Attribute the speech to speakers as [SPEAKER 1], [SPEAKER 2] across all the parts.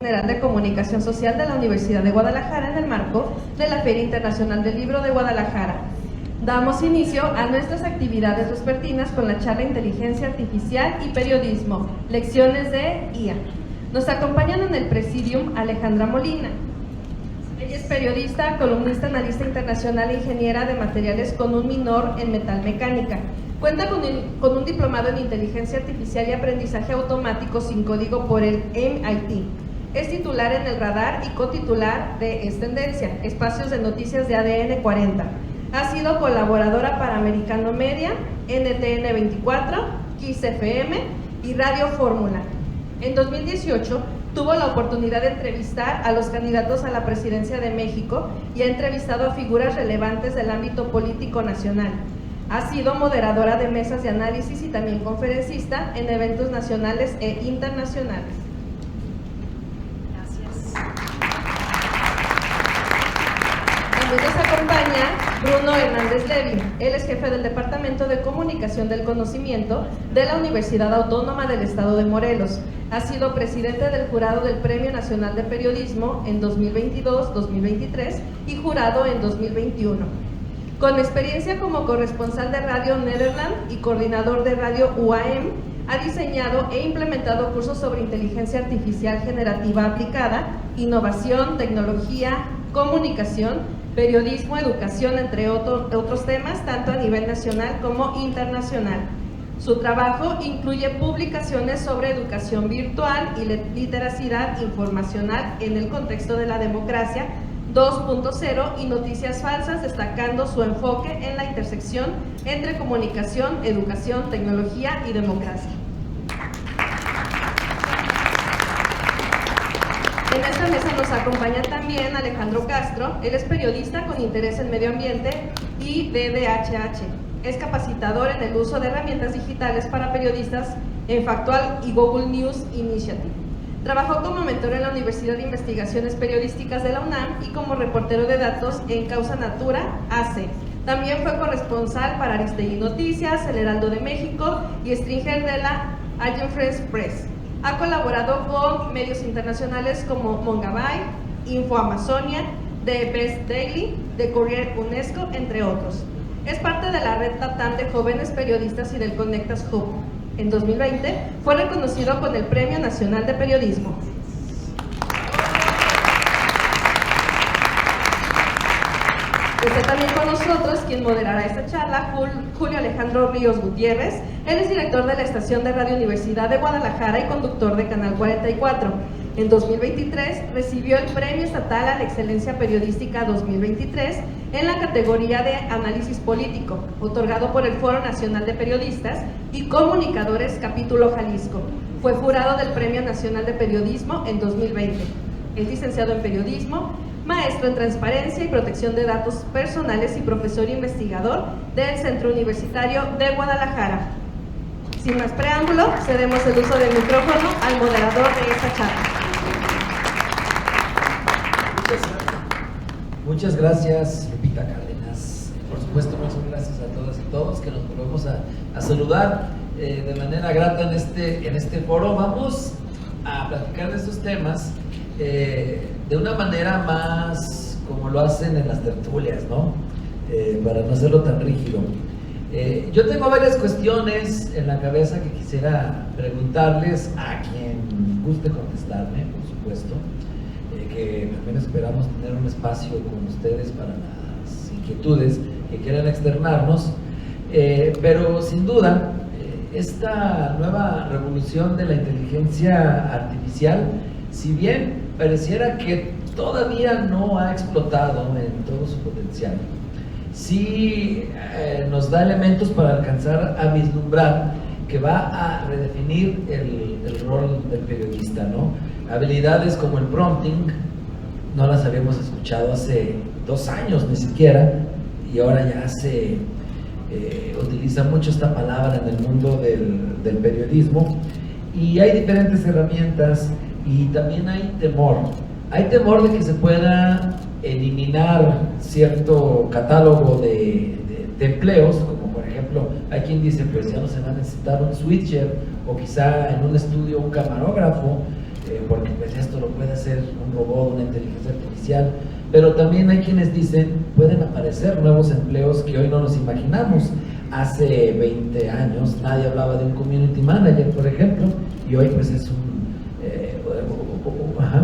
[SPEAKER 1] General de Comunicación Social de la Universidad de Guadalajara en el marco de la Feria Internacional del Libro de Guadalajara. Damos inicio a nuestras actividades vespertinas con la charla Inteligencia Artificial y Periodismo, lecciones de IA. Nos acompañan en el Presidium Alejandra Molina. Ella es periodista, columnista, analista internacional e ingeniera de materiales con un minor en metalmecánica. Cuenta con un diplomado en Inteligencia Artificial y Aprendizaje Automático sin código por el MIT. Es titular en El Radar y cotitular de Es Tendencia, espacios de noticias de ADN 40. Ha sido colaboradora para Americano Media, NTN 24, Kiss FM y Radio Fórmula. En 2018 tuvo la oportunidad de entrevistar a los candidatos a la presidencia de México y ha entrevistado a figuras relevantes del ámbito político nacional. Ha sido moderadora de mesas de análisis y también conferencista en eventos nacionales e internacionales. También nos acompaña Bruno Hernández Levy. Él es jefe del Departamento de Comunicación del Conocimiento de la Universidad Autónoma del Estado de Morelos. Ha sido presidente del jurado del Premio Nacional de Periodismo en 2022-2023 y jurado en 2021. Con experiencia como corresponsal de Radio Nederland y coordinador de Radio UAM, ha diseñado e implementado cursos sobre inteligencia artificial generativa aplicada, innovación, tecnología, comunicación, periodismo, educación, entre otros temas, tanto a nivel nacional como internacional. Su trabajo incluye publicaciones sobre educación virtual y literacidad informacional en el contexto de la democracia 2.0 y noticias falsas, destacando su enfoque en la intersección entre comunicación, educación, tecnología y democracia. En esta mesa nos acompaña también Alejandro Castro. Él es periodista con interés en medio ambiente y DDHH. Es capacitador en el uso de herramientas digitales para periodistas en Factual y Google News Initiative. Trabajó como mentor en la Universidad de Investigaciones Periodísticas de la UNAM y como reportero de datos en Causa Natura AC. También fue corresponsal para Aristegui Noticias, El Heraldo de México y Stringer de la Agence Press. Ha colaborado con medios internacionales como Mongabay, Info Amazonia, The Best Daily, The Courier UNESCO, entre otros. Es parte de la red TATAM de jóvenes periodistas y del Conectas Hub. En 2020 fue reconocido con el Premio Nacional de Periodismo. Está también con nosotros quien moderará esta charla, Julio Alejandro Ríos Gutiérrez. Él es director de la estación de Radio Universidad de Guadalajara y conductor de Canal 44. En 2023 recibió el Premio Estatal a la Excelencia Periodística 2023 en la categoría de Análisis Político, otorgado por el Foro Nacional de Periodistas y Comunicadores Capítulo Jalisco. Fue jurado del Premio Nacional de Periodismo en 2020. Es licenciado en Periodismo, maestro en Transparencia y Protección de Datos Personales y profesor investigador del Centro Universitario de Guadalajara. Sin más preámbulo, cedemos el uso del micrófono al moderador de esta charla.
[SPEAKER 2] Muchas gracias, Lupita Cárdenas. Por supuesto, muchas gracias a todas y todos que nos volvemos a saludar de manera grata en este foro. Vamos a platicar de estos temas de una manera más como lo hacen en las tertulias, ¿no? Para no hacerlo tan rígido. Yo tengo varias cuestiones en la cabeza que quisiera preguntarles a quien guste contestarme, por supuesto, que también esperamos tener un espacio con ustedes para las inquietudes que quieran externarnos, pero sin duda esta nueva revolución de la inteligencia artificial, si bien pareciera que todavía no ha explotado en todo su potencial, sí nos da elementos para alcanzar a vislumbrar que va a redefinir el rol del periodista, ¿no? Habilidades como el prompting no las habíamos escuchado hace 2 años ni siquiera, y ahora ya se utiliza mucho esta palabra en el mundo del periodismo, y hay diferentes herramientas y también hay temor. Hay temor de que se pueda eliminar cierto catálogo de empleos, como por ejemplo, hay quien dice, pues ya no se va a necesitar un switcher, o quizá en un estudio un camarógrafo, porque pues esto lo puede inteligencia artificial, pero también hay quienes dicen pueden aparecer nuevos empleos que hoy no nos imaginamos. Hace 20 años nadie hablaba de un community manager, por ejemplo, y hoy pues es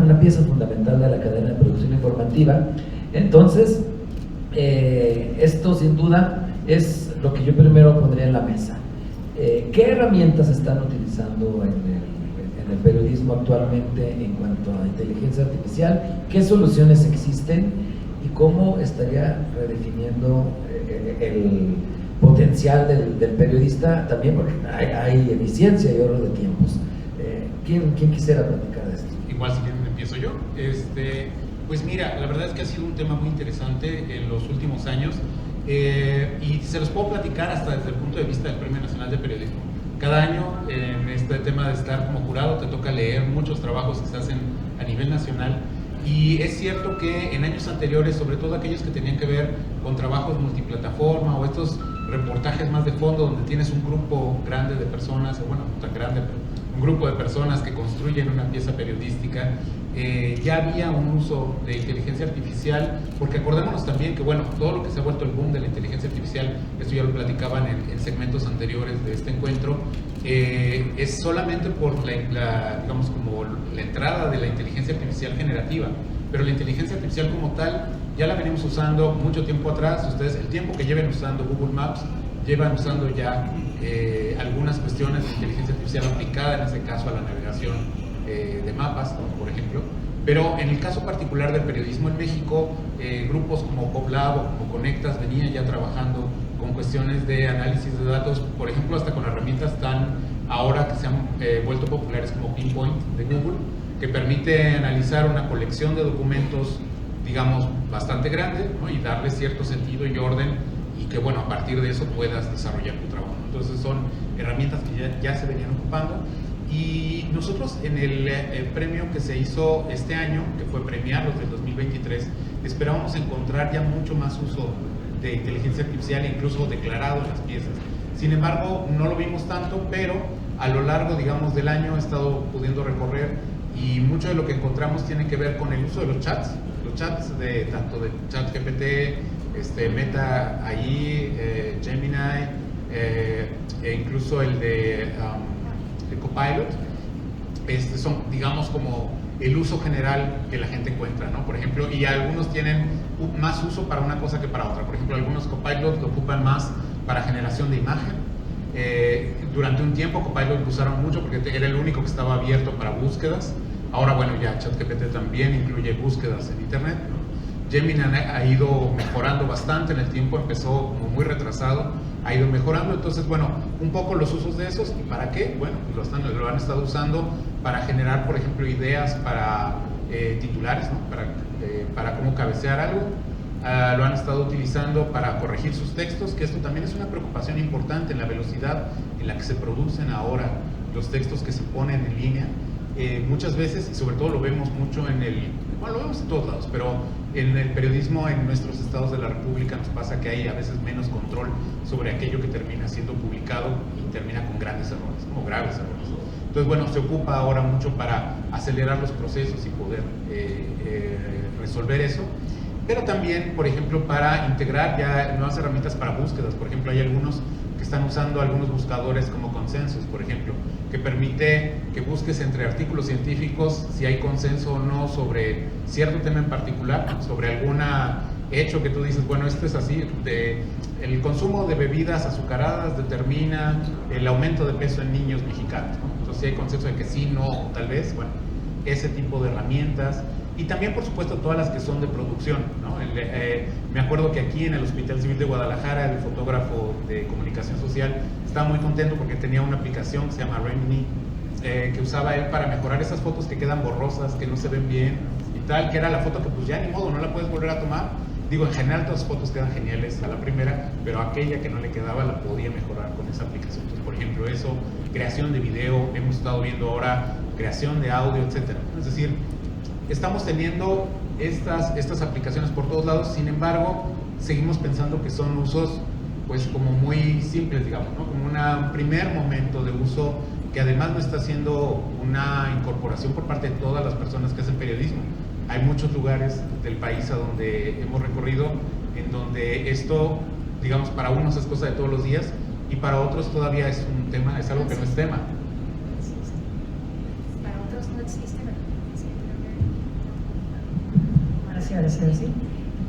[SPEAKER 2] una pieza fundamental de la cadena de producción informativa. Entonces, esto sin duda es lo que yo primero pondría en la mesa. ¿Qué herramientas están utilizando en el periodismo actualmente en cuanto a inteligencia artificial? ¿Qué soluciones existen? ¿Y cómo estaría redefiniendo el potencial del periodista también? Porque hay eficiencia y ahorro de tiempos. ¿Quién quisiera platicar de esto?
[SPEAKER 3] Igual si quieren empiezo yo. Pues mira, la verdad es que ha sido un tema muy interesante en los últimos años. Y se los puedo platicar hasta desde el punto de vista del Premio Nacional de Periodismo. Cada año en este tema de estar como jurado te toca leer muchos trabajos que se hacen a nivel nacional, y es cierto que en años anteriores, sobre todo aquellos que tenían que ver con trabajos multiplataforma o estos reportajes más de fondo donde tienes un grupo grande de personas, o bueno, no tan grande, pero un grupo de personas que construyen una pieza periodística, ya había un uso de inteligencia artificial, porque acordémonos también que, bueno, todo lo que se ha vuelto el boom de la inteligencia artificial, esto ya lo platicaban en segmentos anteriores de este encuentro, es solamente por digamos, como la entrada de la inteligencia artificial generativa, pero la inteligencia artificial como tal ya la venimos usando mucho tiempo atrás. Ustedes, el tiempo que lleven usando Google Maps, llevan usando ya algunas cuestiones de inteligencia artificial aplicada, en ese caso a la navegación de mapas, por ejemplo. Pero en el caso particular del periodismo en México, grupos como PopLab o como Conectas venían ya trabajando con cuestiones de análisis de datos, por ejemplo, hasta con herramientas tan ahora que se han vuelto populares como Pinpoint de Google, que permite analizar una colección de documentos, digamos, bastante grande, ¿no? Y darle cierto sentido y orden, y que, bueno, a partir de eso puedas desarrollar tu trabajo. Entonces son herramientas que ya se venían ocupando. Y nosotros en el premio que se hizo este año, que fue premiarlos del 2023, esperábamos encontrar ya mucho más uso de inteligencia artificial, incluso declarado en las piezas. Sin embargo, no lo vimos tanto, pero a lo largo, digamos, del año he estado pudiendo recorrer, y mucho de lo que encontramos tiene que ver con el uso de los chats de tanto de ChatGPT, Meta AI, Gemini, e incluso el de Copilot. Son, digamos, como el uso general que la gente encuentra, ¿no? Por ejemplo, y algunos tienen más uso para una cosa que para otra. Por ejemplo, algunos Copilot lo ocupan más para generación de imagen. Durante un tiempo Copilot lo usaron mucho porque era el único que estaba abierto para búsquedas. Ahora, bueno, ya ChatGPT también incluye búsquedas en internet, ¿no? Gemini ha ido mejorando bastante en el tiempo, empezó como muy retrasado, ha ido mejorando. Entonces, bueno, un poco los usos de esos. ¿Y para qué? Bueno, lo han estado usando para generar, por ejemplo, ideas para titulares, ¿no? Para cómo cabecear algo. Lo han estado utilizando para corregir sus textos, que esto también es una preocupación importante en la velocidad en la que se producen ahora los textos que se ponen en línea. Muchas veces, y sobre todo lo vemos mucho lo vemos en todos lados, pero en el periodismo en nuestros estados de la República nos pasa que hay a veces menos control sobre aquello que termina siendo publicado y termina con grandes errores, o graves errores. Entonces, bueno, se ocupa ahora mucho para acelerar los procesos y poder resolver eso. Pero también, por ejemplo, para integrar ya nuevas herramientas para búsquedas. Por ejemplo, hay algunos que están usando algunos buscadores como Consensus, por ejemplo, que permite que busques entre artículos científicos si hay consenso o no sobre cierto tema en particular, sobre algún hecho que tú dices, bueno, esto es así, el consumo de bebidas azucaradas determina el aumento de peso en niños mexicanos, ¿no? Entonces, si hay consenso de que sí, no, tal vez, bueno, ese tipo de herramientas. Y también, por supuesto, todas las que son de producción, ¿no? Me acuerdo que aquí en el Hospital Civil de Guadalajara, el fotógrafo de comunicación social estaba muy contento porque tenía una aplicación que se llama Remini, que usaba él para mejorar esas fotos que quedan borrosas, que no se ven bien y tal, que era la foto que pues ya ni modo, no la puedes volver a tomar. Digo, en general todas las fotos quedan geniales a la primera, pero aquella que no le quedaba la podía mejorar con esa aplicación. Entonces, por ejemplo, eso, creación de video, hemos estado viendo ahora creación de audio, etcétera. Es decir, estamos teniendo estas aplicaciones por todos lados. Sin embargo, seguimos pensando que son usos pues como muy simples, digamos, ¿no? Como un primer momento de uso que además no está haciendo una incorporación por parte de todas las personas que hacen periodismo. hay muchos lugares del país a donde hemos recorrido en donde esto, digamos, para unos es cosa de todos los días y para otros todavía es un tema, es algo que no es tema.
[SPEAKER 4] Para otros no existe, ¿verdad?
[SPEAKER 5] Ahora sí,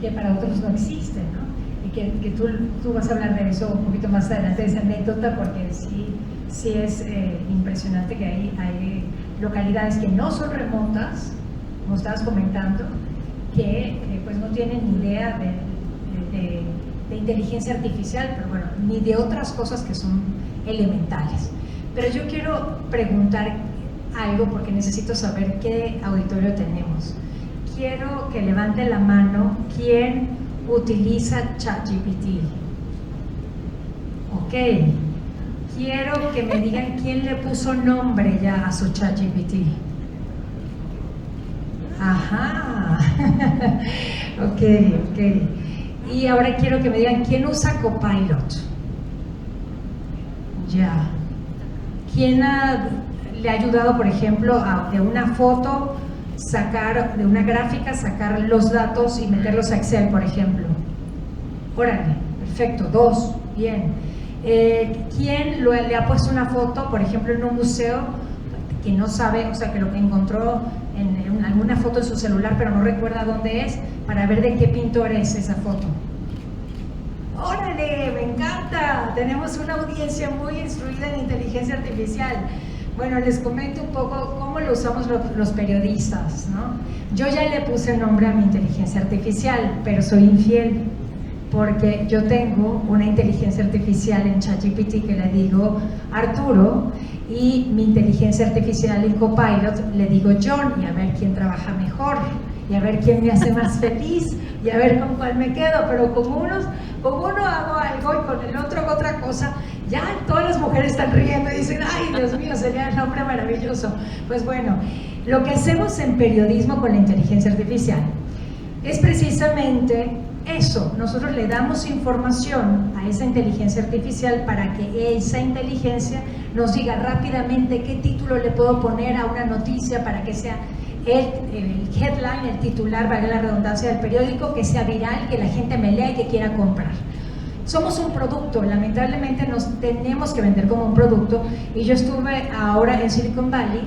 [SPEAKER 5] que para otros no existe, ¿no? Y que tú vas a hablar de eso un poquito más adelante, de esa anécdota, porque sí es impresionante que hay localidades que no son remotas, como estabas comentando, que pues no tienen ni idea de inteligencia artificial, pero bueno, ni de otras cosas que son elementales. Pero yo quiero preguntar algo porque necesito saber qué auditorio tenemos. Quiero que levante la mano quién utiliza ChatGPT. Ok. Quiero que me digan quién le puso nombre ya a su ChatGPT. Ajá. Ok. Y ahora quiero que me digan quién usa Copilot. Ya. ¿Quién le ha ayudado, por ejemplo, de una foto, sacar, de una gráfica, sacar los datos y meterlos a Excel, por ejemplo? Órale, perfecto, 2, bien. ¿Quién le ha puesto una foto, por ejemplo, en un museo, que no sabe, o sea, que lo que encontró en alguna foto en su celular, pero no recuerda dónde es, para ver de qué pintor es esa foto? ¡Órale! ¡Me encanta! Tenemos una audiencia muy instruida en inteligencia artificial. Bueno, les comento un poco cómo lo usamos los periodistas, ¿no? Yo ya le puse nombre a mi inteligencia artificial, pero soy infiel, porque yo tengo una inteligencia artificial en ChatGPT que le digo Arturo, y mi inteligencia artificial en Copilot le digo John, y a ver quién trabaja mejor, y a ver quién me hace más feliz, y a ver con cuál me quedo. Pero con uno hago algo y con el otro hago otra cosa, ya todas las mujeres están riendo y dicen, ay, Dios mío, sería el nombre maravilloso. Pues bueno, lo que hacemos en periodismo con la inteligencia artificial es precisamente eso. Nosotros le damos información a esa inteligencia artificial para que esa inteligencia nos diga rápidamente qué título le puedo poner a una noticia para que sea el headline, el titular, valga la redundancia, del periódico, que sea viral, que la gente me lea y que quiera comprar. Somos un producto, lamentablemente nos tenemos que vender como un producto, y yo estuve ahora en Silicon Valley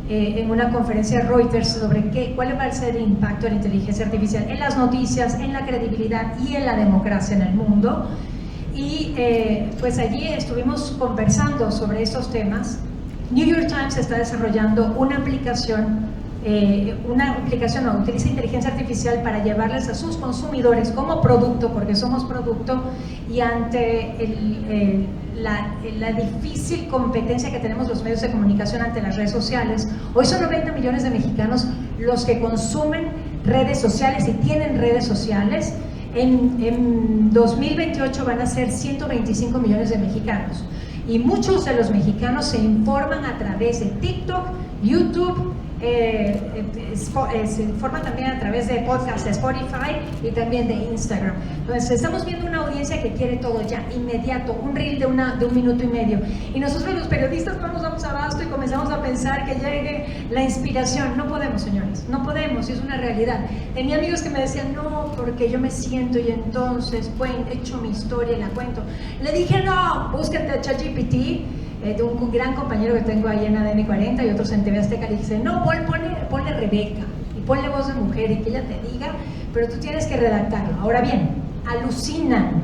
[SPEAKER 5] en una conferencia de Reuters sobre cuál va a ser el impacto de la inteligencia artificial en las noticias, en la credibilidad y en la democracia en el mundo. Y pues allí estuvimos conversando sobre estos temas. New York Times está desarrollando una aplicación utiliza inteligencia artificial para llevarles a sus consumidores como producto, porque somos producto, y ante la difícil competencia que tenemos los medios de comunicación ante las redes sociales. Hoy son 90 millones de mexicanos los que consumen redes sociales y tienen redes sociales. En 2028 van a ser 125 millones de mexicanos, y muchos de los mexicanos se informan a través de TikTok, YouTube, se informan también a través de podcasts de Spotify y también de Instagram. Entonces estamos viendo una audiencia que quiere todo ya, inmediato, un reel de un minuto y medio, y nosotros los periodistas no nos damos abasto y comenzamos a pensar que llegue la inspiración. No podemos, señores, no podemos, y es una realidad. Tenía amigos que me decían, no, porque yo me siento y entonces echo mi historia y la cuento. Le dije, no, búsquete a ChatGPT, de un gran compañero que tengo ahí en ADN 40 y otros en TV Azteca. Le dije, no, ponle Rebeca y ponle voz de mujer y que ella te diga, pero tú tienes que redactarlo. Ahora bien, alucinan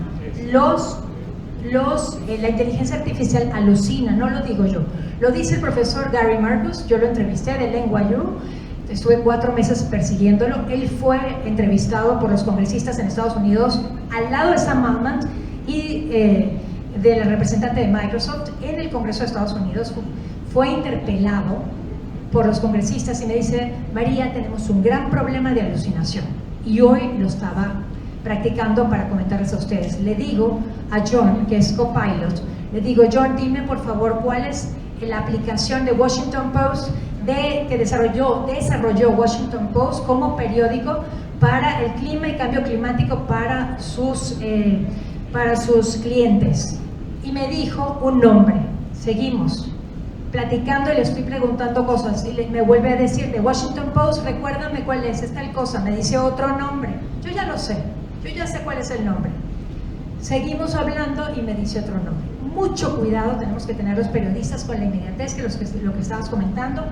[SPEAKER 5] la inteligencia artificial alucina, no lo digo yo, lo dice el profesor Gary Marcus. Yo lo entrevisté de NYU, estuve 4 meses persiguiéndolo. Él fue entrevistado por los congresistas en Estados Unidos al lado de Sam Altman y de la representante de Microsoft en el Congreso de Estados Unidos. Fue interpelado por los congresistas y me dice, María, tenemos un gran problema de alucinación, y hoy lo estaba practicando para comentarles a ustedes. Le digo a John, que es Copilot, le digo, John, dime por favor cuál es la aplicación de Washington Post que desarrolló Washington Post como periódico para el clima y cambio climático para sus clientes. Y me dijo un nombre. Seguimos. platicando y le estoy preguntando cosas y me vuelve a decir The Washington Post, recuérdame cuál es tal cosa, me dice otro nombre, yo ya lo sé, yo ya sé cuál es el nombre. Seguimos hablando y me dice otro nombre. Mucho cuidado tenemos que tener los periodistas con la inmediatez, lo que estabas comentando,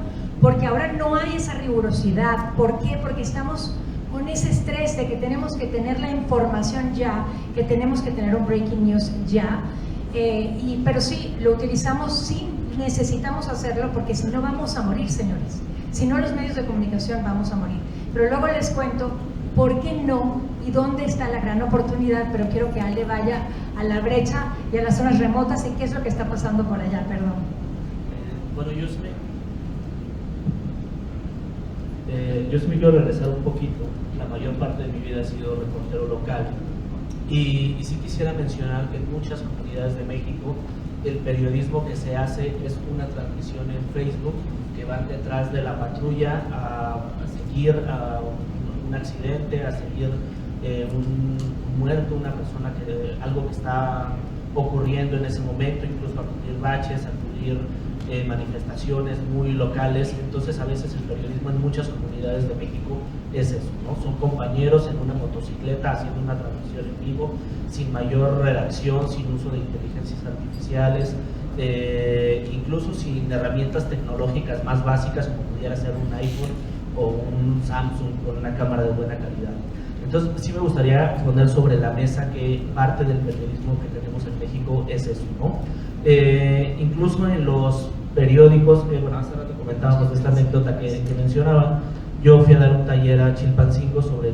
[SPEAKER 5] porque ahora no hay esa rigurosidad. ¿Por qué? Porque estamos con ese estrés de que tenemos que tener la información ya, que tenemos que tener un breaking news ya, pero sí, lo utilizamos, sí necesitamos hacerlo, porque si no vamos a morir, señores. Si no, los medios de comunicación vamos a morir. Pero luego les cuento por qué no y dónde está la gran oportunidad, pero quiero que Ale vaya a la brecha y a las zonas remotas y qué es lo que está pasando por allá, perdón.
[SPEAKER 4] Bueno, yo sí me quiero regresar un poquito. La mayor parte de mi vida ha sido reportero local y sí quisiera mencionar que en muchas comunidades de México el periodismo que se hace es una transmisión en Facebook, que van detrás de la patrulla a seguir a un accidente, a seguir un muerto, una persona algo que está ocurriendo en ese momento, incluso a cubrir baches, a cubrir manifestaciones muy locales. Entonces a veces el periodismo en muchas comunidades de México es eso, ¿no? Son compañeros en una motocicleta haciendo una transmisión en vivo, sin mayor redacción, sin uso de inteligencias artificiales, incluso sin herramientas tecnológicas más básicas como pudiera ser un iPhone o un Samsung con una cámara de buena calidad. Entonces sí me gustaría poner sobre la mesa que parte del periodismo que tenemos en México es eso, ¿no? Incluso en los periódicos, bueno, hace rato comentábamos de esta anécdota que mencionaban. Yo fui a dar un taller a Chilpancingo sobre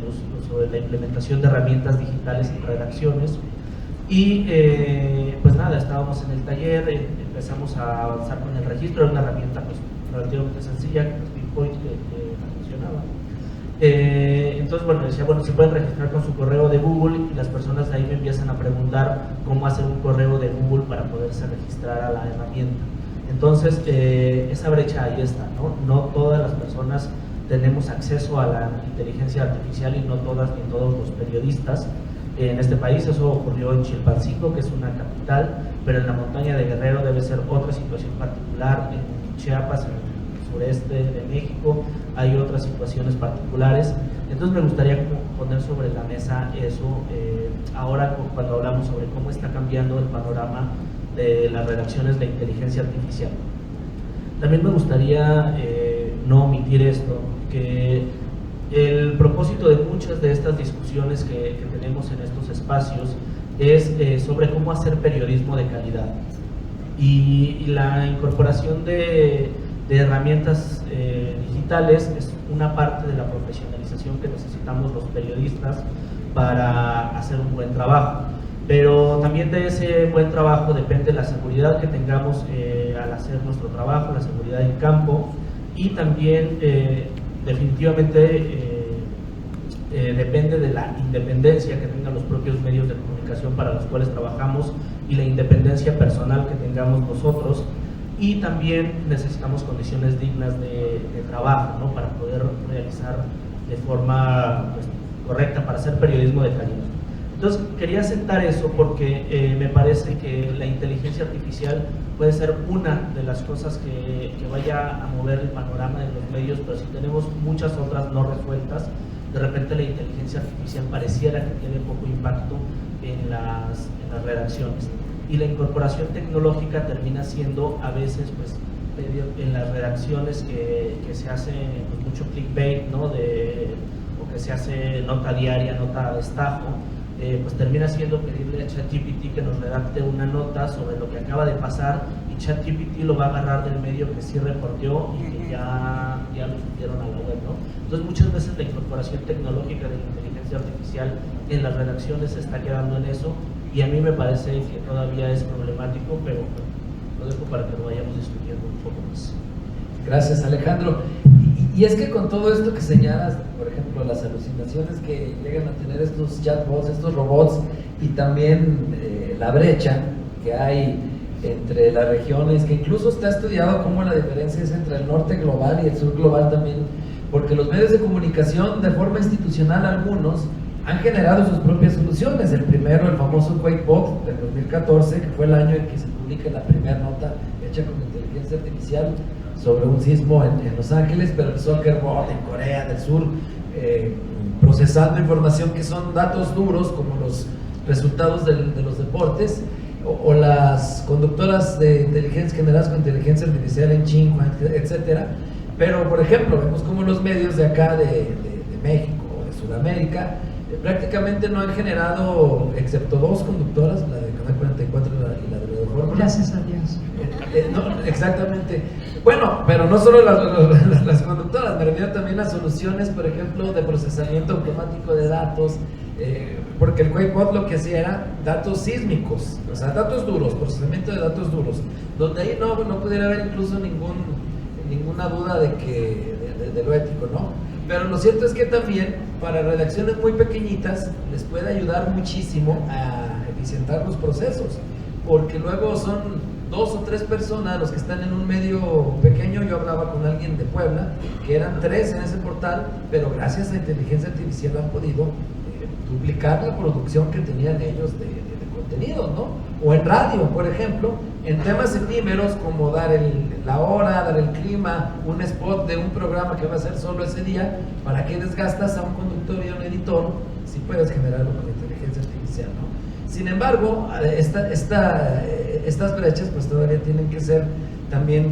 [SPEAKER 4] la implementación de herramientas digitales en redacciones y pues nada, estábamos en el taller, empezamos a avanzar con el registro. Era una herramienta pues relativamente sencilla, que es Pinpoint, que mencionaba. Entonces, bueno, decía, bueno, se pueden registrar con su correo de Google, y las personas de ahí me empiezan a preguntar cómo hacer un correo de Google para poderse registrar a la herramienta. Entonces, esa brecha ahí está, ¿no? No todas las personas tenemos acceso a la inteligencia artificial, y no todas ni todos los periodistas en este país. Eso ocurrió en Chilpancingo, que es una capital, pero en la montaña de Guerrero debe ser otra situación particular. En Chiapas, en el sureste de México, hay otras situaciones particulares. Entonces me gustaría poner sobre la mesa eso, ahora cuando hablamos sobre cómo está cambiando el panorama de las redacciones de inteligencia artificial. También me gustaría no omitir esto, que el propósito de muchas de estas discusiones que tenemos en estos espacios es sobre cómo hacer periodismo de calidad, y la incorporación de herramientas digitales es una parte de la profesionalización que necesitamos los periodistas para hacer un buen trabajo. Pero también de ese buen trabajo depende la seguridad que tengamos al hacer nuestro trabajo, la seguridad en campo, y también definitivamente depende de la independencia que tengan los propios medios de comunicación para los cuales trabajamos, y la independencia personal que tengamos nosotros. Y también necesitamos condiciones dignas de trabajo, ¿no? Para poder realizar de forma pues, correcta, para hacer periodismo de calidad. Entonces quería aceptar eso porque me parece que la inteligencia artificial puede ser una de las cosas que vaya a mover el panorama de los medios, pero si tenemos muchas otras no resueltas, de repente la inteligencia artificial pareciera que tiene poco impacto en las redacciones. Y la incorporación tecnológica termina siendo a veces pues en las redacciones que se hace pues, mucho clickbait, ¿no? O que se hace nota diaria, nota de destajo, pues termina siendo pedirle a ChatGPT que nos redacte una nota sobre lo que acaba de pasar, y ChatGPT lo va a agarrar del medio que sí reportó y que ya lo subieron a la web, ¿no? Entonces muchas veces la incorporación tecnológica de la inteligencia artificial en las redacciones se está quedando en eso, y a mí me parece que todavía es problemático, pero lo dejo para que lo vayamos discutiendo un poco más.
[SPEAKER 2] Gracias, Alejandro. Y es que con todo esto que señalas, por ejemplo, las alucinaciones que llegan a tener estos chatbots, estos robots, y también la brecha que hay entre las regiones, que incluso está estudiado cómo la diferencia es entre el norte global y el sur global también, porque los medios de comunicación, de forma institucional algunos, han generado sus propias soluciones. El primero, el famoso QuakeBot del 2014, que fue el año en que se publica la primera nota, el hecha con inteligencia artificial sobre un sismo en Los Ángeles, pero el Zuckerberg en Corea del Sur, procesando información que son datos duros, como los resultados de los deportes, o las conductoras de inteligencia generadas con inteligencia artificial en Tsinghua, etcétera. Pero, por ejemplo, vemos como los medios de acá, de México o de Sudamérica, prácticamente no han generado, excepto dos conductoras, la de Canal 44 y la de Radio Fórmula.
[SPEAKER 5] Gracias a Dios.
[SPEAKER 2] No, exactamente. Bueno, pero no solo las conductoras, me refiero también a soluciones, por ejemplo, de procesamiento automático de datos, porque el QuakeBot lo que hacía era datos sísmicos, o sea, datos duros, procesamiento de datos duros, donde ahí no pudiera haber incluso ninguna duda de lo ético, ¿no? Pero lo cierto es que también para redacciones muy pequeñitas les puede ayudar muchísimo a eficientar los procesos, porque luego son 2 o 3 personas los que están en un medio pequeño. Yo hablaba con alguien de Puebla, que eran 3 en ese portal, pero gracias a inteligencia artificial han podido duplicar la producción que tenían ellos de contenido, ¿no? O en radio, por ejemplo, en temas efímeros como dar la hora, dar el clima, un spot de un programa que va a ser solo ese día. ¿Para qué desgastas a un conductor y a un editor si puedes generarlo con inteligencia artificial, ¿no? Sin embargo, estas brechas pues todavía tienen que ser también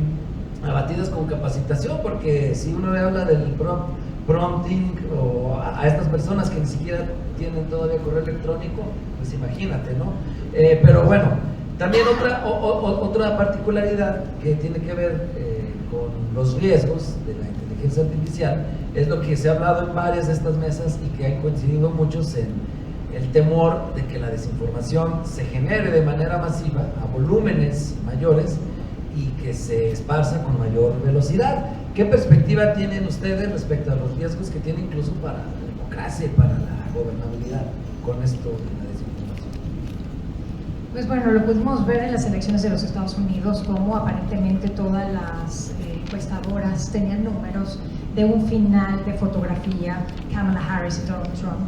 [SPEAKER 2] abatidas con capacitación, porque si uno le habla del prompting o a estas personas que ni siquiera tienen todavía correo electrónico, pues imagínate, ¿no? Pero bueno, también otra particularidad que tiene que ver con los riesgos de la inteligencia artificial es lo que se ha hablado en varias de estas mesas y que han coincidido muchos en el temor de que la desinformación se genere de manera masiva, a volúmenes mayores, y que se esparza con mayor velocidad. ¿Qué perspectiva tienen ustedes respecto a los riesgos que tiene incluso para la democracia y para la gobernabilidad con esto de la desinformación?
[SPEAKER 5] Pues bueno, lo pudimos ver en las elecciones de los Estados Unidos, como aparentemente todas las encuestadoras tenían números de un final de fotografía, Kamala Harris y Donald Trump,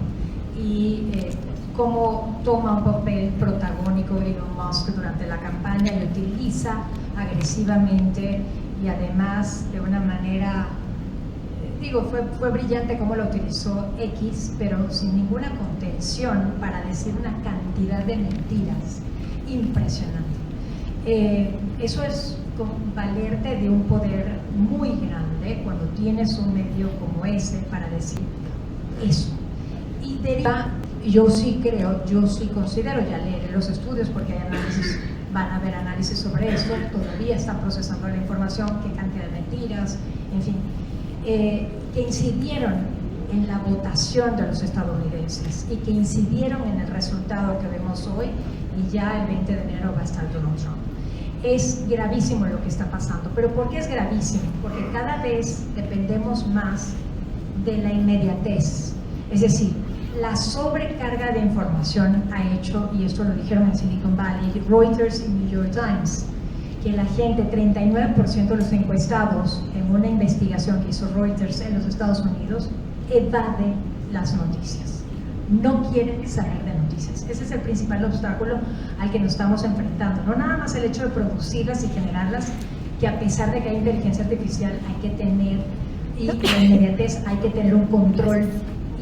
[SPEAKER 5] y cómo toma un papel protagónico Elon Musk durante la campaña y utiliza agresivamente y además de una manera, fue brillante cómo lo utilizó X, pero sin ninguna contención, para decir una cantidad de mentiras impresionante. Eso es valerte de un poder muy grande cuando tienes un medio como ese para decir eso. Y deriva, yo sí considero, ya leeré los estudios porque hay análisis, van a haber análisis sobre esto, todavía están procesando la información, qué cantidad de mentiras, en fin, que incidieron en la votación de los estadounidenses y que incidieron en el resultado que vemos hoy, y ya el 20 de enero va a estar Donald Trump. Es gravísimo lo que está pasando, pero ¿por qué es gravísimo? Porque cada vez dependemos más de la inmediatez, es decir, la sobrecarga de información ha hecho, y esto lo dijeron en Silicon Valley, Reuters y New York Times, que la gente, 39% de los encuestados en una investigación que hizo Reuters en los Estados Unidos, evade las noticias, no quieren saber de noticias. Ese es el principal obstáculo al que nos estamos enfrentando, no nada más el hecho de producirlas y generarlas, que a pesar de que hay inteligencia artificial hay que tener, y la inmediatez, hay que tener un control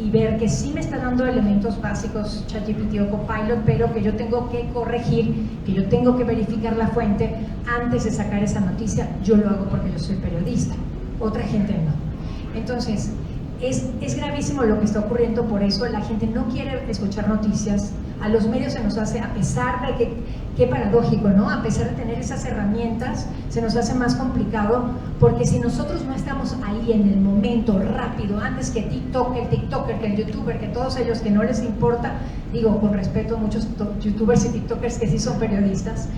[SPEAKER 5] y ver que sí me está dando elementos básicos ChatGPT o Copilot, pero que yo tengo que corregir, que yo tengo que verificar la fuente antes de sacar esa noticia. Yo lo hago porque yo soy periodista, otra gente no. Entonces, es gravísimo lo que está ocurriendo, por eso la gente no quiere escuchar noticias. A los medios se nos hace, a pesar de que, qué paradójico, ¿no? A pesar de tener esas herramientas, se nos hace más complicado, porque si nosotros no estamos ahí en el momento, rápido, antes que TikTok, el TikToker, que el YouTuber, que todos ellos que no les importa, digo, con respeto a muchos YouTubers y TikTokers que sí son periodistas,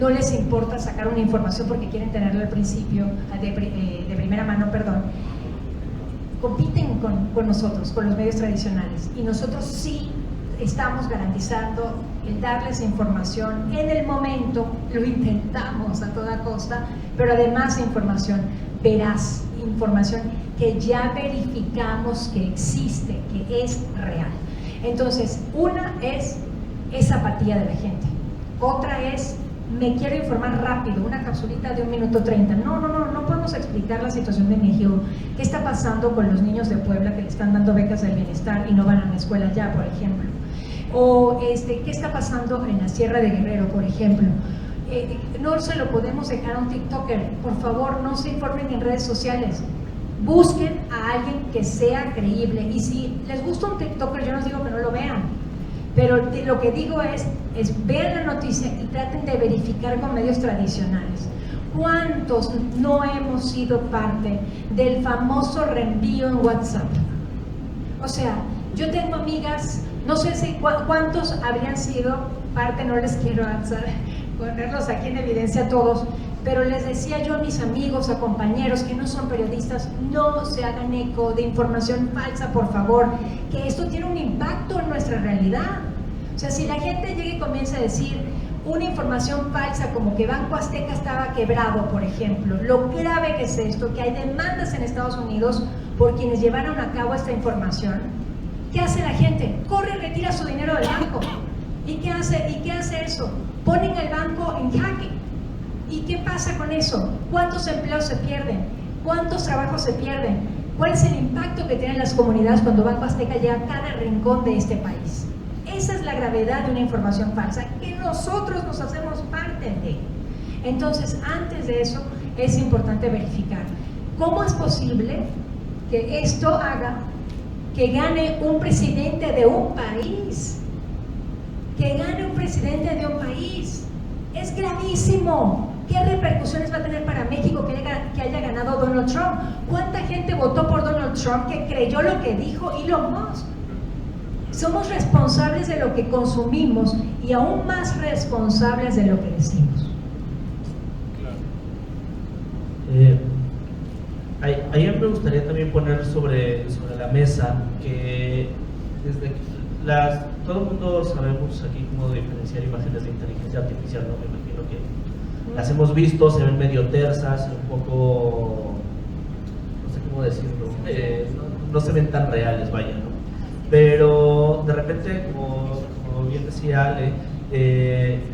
[SPEAKER 5] no les importa sacar una información porque quieren tenerla al principio, de primera mano, compiten con nosotros, con los medios tradicionales, y nosotros sí estamos garantizando el darles información en el momento, lo intentamos a toda costa, pero además información veraz, información que ya verificamos que existe, que es real. Entonces, una es esa apatía de la gente, otra es me quiero informar rápido, una capsulita de 1 minuto 30. No podemos explicar la situación de México. ¿Qué está pasando con los niños de Puebla que le están dando becas del bienestar y no van a la escuela ya, por ejemplo? O ¿qué está pasando en la Sierra de Guerrero, por ejemplo? No se lo podemos dejar a un TikToker. Por favor, no se informen en redes sociales. Busquen a alguien que sea creíble. Y si les gusta un TikToker, yo no digo que no lo vean. Pero lo que digo es vean la noticia y traten de verificar con medios tradicionales. ¿Cuántos no hemos sido parte del famoso reenvío en WhatsApp? O sea, yo tengo amigas, no sé si cuántos habrían sido parte, no les quiero ponerlos aquí en evidencia a todos, pero les decía yo a mis amigos, a compañeros que no son periodistas, no se hagan eco de información falsa, por favor, que esto tiene un impacto en nuestra realidad. O sea, si la gente llega y comienza a decir una información falsa como que Banco Azteca estaba quebrado, por ejemplo, lo grave que es esto, que hay demandas en Estados Unidos por quienes llevaron a cabo esta información, ¿qué hace la gente? Corre y retira su dinero del banco. ¿Y qué hace eso? Ponen el banco en jaque. ¿Y qué pasa con eso? ¿Cuántos empleos se pierden? ¿Cuántos trabajos se pierden? ¿Cuál es el impacto que tienen las comunidades cuando Banco Azteca llega a cada rincón de este país? Esa es la gravedad de una información falsa que nosotros nos hacemos parte de. Entonces, antes de eso, es importante verificar cómo es posible que esto haga que gane un presidente de un país. Que gane un presidente de un país. Es gravísimo. ¿Qué repercusiones va a tener para México que haya ganado Donald Trump? ¿Cuánta gente votó por Donald Trump que creyó lo que dijo Elon Musk? Somos responsables de lo que consumimos y aún más responsables de lo que decimos.
[SPEAKER 4] Ayer me gustaría también poner sobre la mesa que desde todo el mundo sabemos aquí cómo diferenciar imágenes de inteligencia artificial, ¿no? Me imagino que las hemos visto, se ven medio tersas, un poco, no sé cómo decirlo, no se ven tan reales, vaya, ¿no? Pero de repente, como bien decía Ale,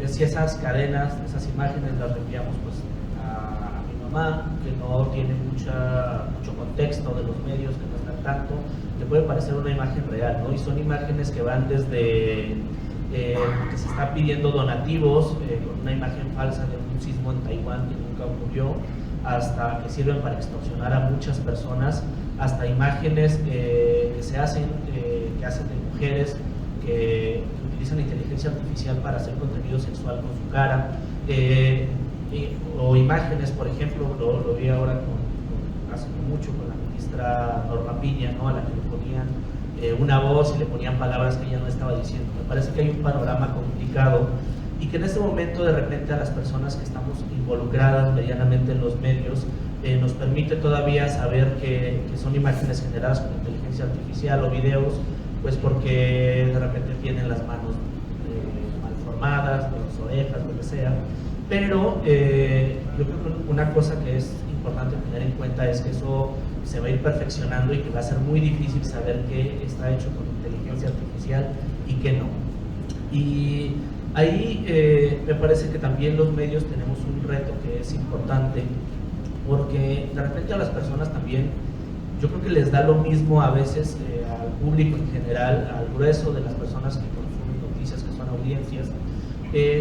[SPEAKER 4] si esas cadenas, esas imágenes las reenviamos pues a mi mamá, que no tiene mucho contexto de los medios, que no están tanto, le puede parecer una imagen real, ¿no? Y son imágenes que van desde que se están pidiendo donativos con una imagen falsa de un sismo en Taiwán que nunca ocurrió, hasta que sirven para extorsionar a muchas personas, hasta imágenes que hacen de mujeres que utilizan inteligencia artificial para hacer contenido sexual con su cara, o imágenes, por ejemplo, lo vi ahora hace mucho con la ministra Norma Piña, ¿no? A la que le ponían una voz y le ponían palabras que ella no estaba diciendo. Me parece que hay un panorama complicado y que en este momento de repente a las personas que estamos involucradas medianamente en los medios nos permite todavía saber que son imágenes generadas con inteligencia artificial o videos, pues porque de repente tienen las manos mal formadas, las orejas, lo que sea. Pero yo creo que una cosa que es importante tener en cuenta es que eso se va a ir perfeccionando y que va a ser muy difícil saber qué está hecho con inteligencia artificial y qué no. Y ahí me parece que también los medios tenemos un reto que es importante, porque de repente a las personas también, yo creo que les da lo mismo a veces al público en general, al grueso de las personas que consumen noticias, que son audiencias,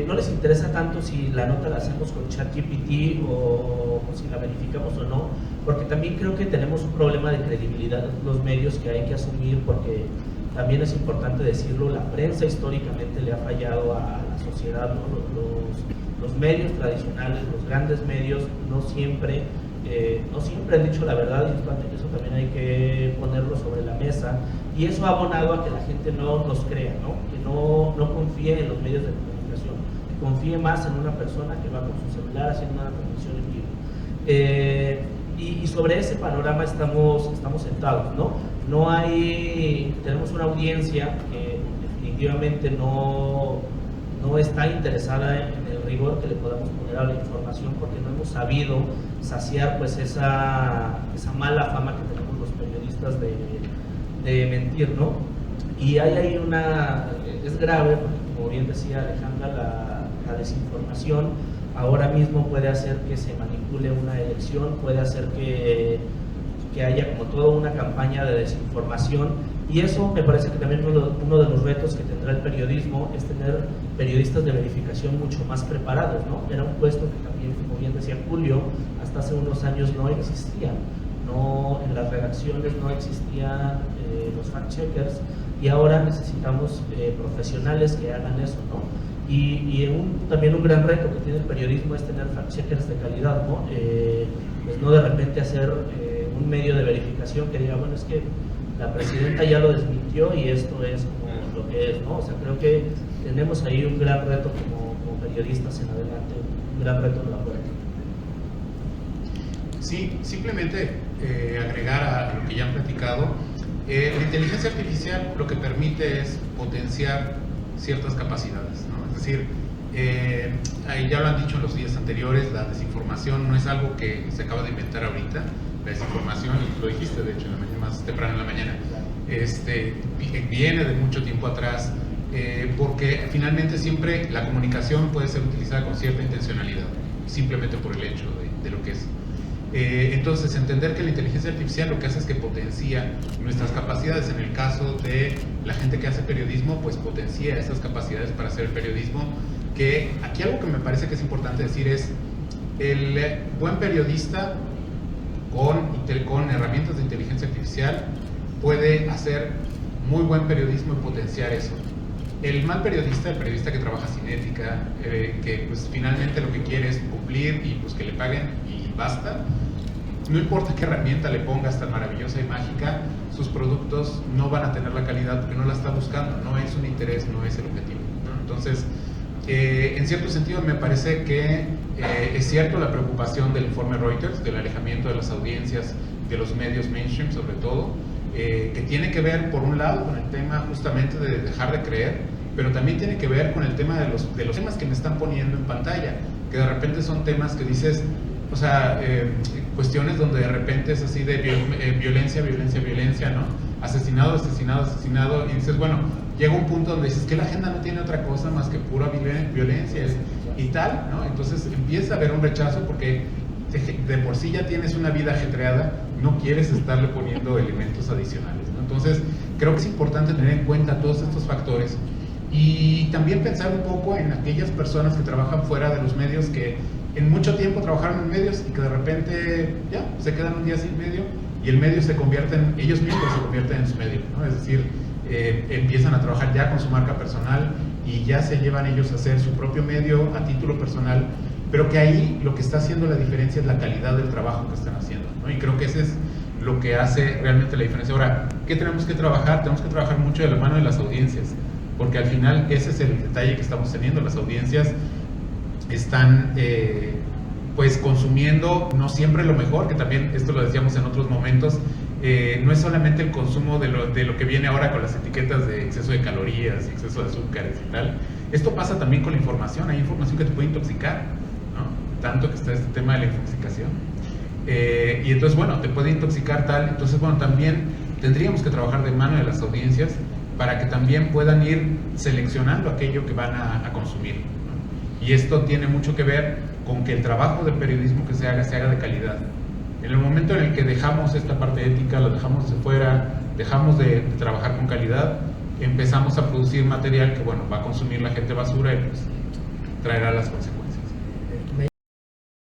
[SPEAKER 4] no les interesa tanto si la nota la hacemos con ChatGPT o si la verificamos o no, porque también creo que tenemos un problema de credibilidad en los medios que hay que asumir, porque también es importante decirlo, la prensa históricamente le ha fallado a la sociedad, ¿no? Los medios tradicionales, los grandes medios, no siempre han dicho la verdad, y eso también hay que ponerlo sobre la mesa, y eso ha abonado a que la gente no nos crea, ¿no? Que no confíe en los medios de comunicación, que confíe más en una persona que va con su celular haciendo una transmisión en vivo. Y sobre ese panorama estamos sentados, ¿no? Tenemos una audiencia que definitivamente no está interesada en el rigor que le podamos poner a la información, porque no hemos sabido saciar pues esa mala fama que tenemos los periodistas de mentir, ¿no? Y hay ahí es grave, porque como bien decía Alejandra, La desinformación ahora mismo puede hacer que se manipule una elección, puede hacer que haya como toda una campaña de desinformación, y eso me parece que también uno de los retos que tendrá el periodismo es tener periodistas de verificación mucho más preparados, ¿no? Era un puesto que también, como bien decía Julio, hasta hace unos años no existía. No, en las redacciones no existían los fact-checkers, y ahora necesitamos profesionales que hagan eso, ¿no? Y también un gran reto que tiene el periodismo es tener fact-checkers de calidad, ¿no? Pues no de repente hacer un medio de verificación que diga, bueno, es que la presidenta ya lo desmintió y esto es como lo que es, ¿no? O sea, creo que tenemos ahí un gran reto como periodistas en adelante, un gran reto en la puerta.
[SPEAKER 3] Sí, simplemente agregar a lo que ya han platicado, la inteligencia artificial lo que permite es potenciar ciertas capacidades, ¿no? Es decir, ahí ya lo han dicho en los días anteriores, la desinformación no es algo que se acaba de inventar ahorita. La desinformación, y lo dijiste de hecho en la mañana, más temprano en la mañana, viene de mucho tiempo atrás, porque finalmente siempre la comunicación puede ser utilizada con cierta intencionalidad, simplemente por el hecho de lo que es. Entonces, entender que la inteligencia artificial lo que hace es que potencia nuestras capacidades. En el caso de la gente que hace periodismo, pues potencia esas capacidades para hacer periodismo. Que aquí algo que me parece que es importante decir es, el buen periodista con herramientas de inteligencia artificial puede hacer muy buen periodismo y potenciar eso. El mal periodista, el periodista que trabaja sin ética, que pues finalmente lo que quiere es cumplir y pues que le paguen y basta, no importa qué herramienta le pongas tan maravillosa y mágica, sus productos no van a tener la calidad porque no la está buscando, no es un interés, no es el objetivo, ¿no? Entonces, en cierto sentido me parece que es cierto la preocupación del informe Reuters, del alejamiento de las audiencias, de los medios mainstream sobre todo, que tiene que ver por un lado con el tema justamente de dejar de creer, pero también tiene que ver con el tema de los temas que me están poniendo en pantalla, que de repente son temas que dices, o sea, cuestiones donde de repente es así de violencia, violencia, violencia, ¿no? Asesinado, asesinado, asesinado, y dices, bueno, llega un punto donde dices que la agenda no tiene otra cosa más que pura violencia y tal, ¿no? Entonces empieza a haber un rechazo porque de por sí ya tienes una vida ajetreada, no quieres estarle poniendo elementos adicionales, ¿no? Entonces creo que es importante tener en cuenta todos estos factores y también pensar un poco en aquellas personas que trabajan fuera de los medios, que en mucho tiempo trabajaron en medios y que de repente ya se quedan un día sin medio y el medio se convierte en, ellos mismos se convierten en su medio, ¿no? Es decir, empiezan a trabajar ya con su marca personal y ya se llevan ellos a hacer su propio medio a título personal, pero que ahí lo que está haciendo la diferencia es la calidad del trabajo que están haciendo, ¿no? Y creo que ese es lo que hace realmente la diferencia. Ahora, ¿qué tenemos que trabajar? Tenemos que trabajar mucho de la mano de las audiencias, porque al final ese es el detalle que estamos teniendo. Las audiencias están pues consumiendo no siempre lo mejor, que también esto lo decíamos en otros momentos, no es solamente el consumo de lo que viene ahora con las etiquetas de exceso de calorías, exceso de azúcares y tal. Esto pasa también con la información. Hay información que te puede intoxicar, ¿no? Tanto que está este tema de la intoxicación. Y entonces, bueno, te puede intoxicar tal. Entonces, bueno, también tendríamos que trabajar de mano de las audiencias para que también puedan ir seleccionando aquello que van a consumir, ¿no? Y esto tiene mucho que ver con que el trabajo de periodismo que se haga de calidad. En el momento en el que dejamos esta parte ética, la dejamos de fuera, dejamos de trabajar con calidad, empezamos a producir material que, bueno, va a consumir la gente basura y pues traerá las consecuencias.